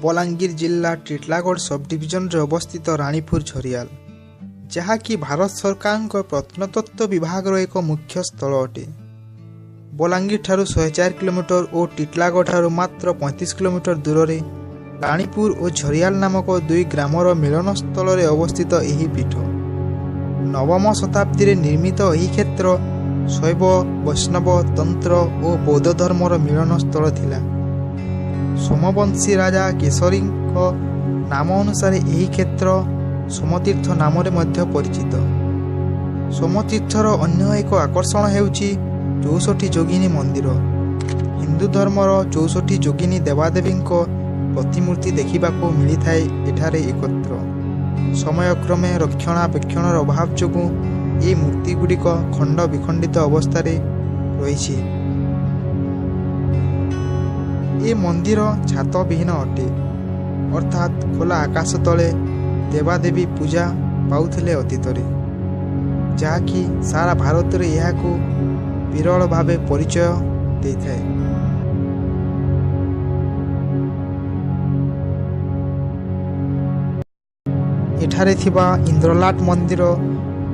बलांगीर जिला Titlagarh sub division रे अवस्थित रानीपुर झरियाल, जहाँकि भारत सरकार प्रत्नतत्व विभाग एक मुख्य स्थल अटे। बलांगीर ठारू 104 किलोमीटर और टिटलागढ़ ठारू मात्र 35 किलोमीटर दूर में रानीपुर और झरियाल नामक दुई ग्रामर मिलन स्थल में अवस्थित यह पीठ। नवम शताब्दी निर्मित यह क्षेत्र शैव, वैष्णव, तंत्र और बौद्ध धर्मर मिलन स्थल थिला। सोमवंशी राजा केशरी नाम अनुसार यह क्षेत्र सोमतीर्थ नाम परिचित। सोमतीर्थर अन्य एक आकर्षण हेउची 64 जोगिनी मंदिर। हिंदू धर्मर 64 जोगिनी देवादेवी प्रतिमूर्ति देखा मिलता है एठारे एकत्र। समयक्रमे रक्षणाबेक्षणर अभाव जो ये मूर्ति गुड़िक खंड विखंडित अवस्था रही। ये मंदिर छात विहीन अटे, अर्थात खोला आकाश तले देवादेवी पूजा पाउथिले अतीत रे, जहाँकि सारा भारत रे यह विरल भावे परिचय देइथाय। एठारे थिबा इंद्रलाट मंदिर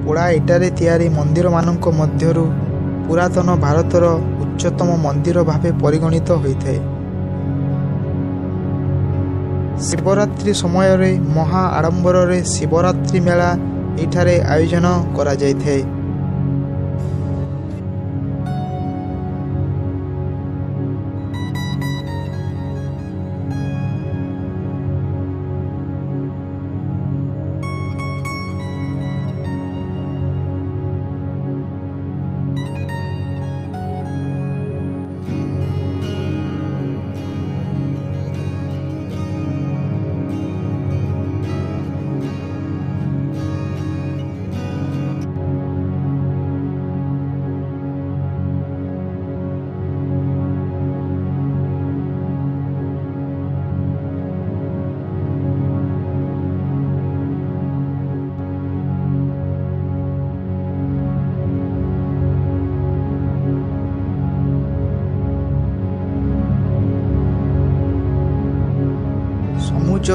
पोड़ा इटारे तैयारी मंदिर मानक मध्यरु पुरातन भारतर उच्चतम मंदिर भावे परिगणित होइथाय। शिवरात्रि समय रे महा आडंबर रे शिवरात्रि मेला एठारे आयोजन करा जायथाय।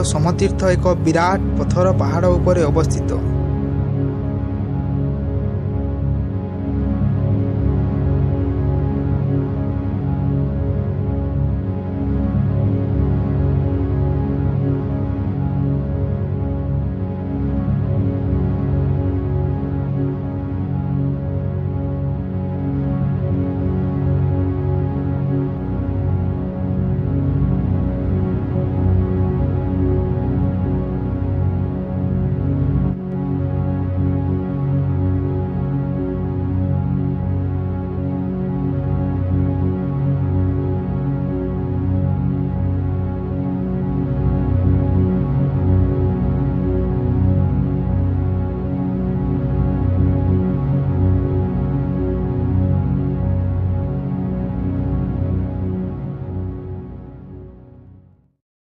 समतीर्थ एक विराट पथर पहाड़ उपरे अवस्थित।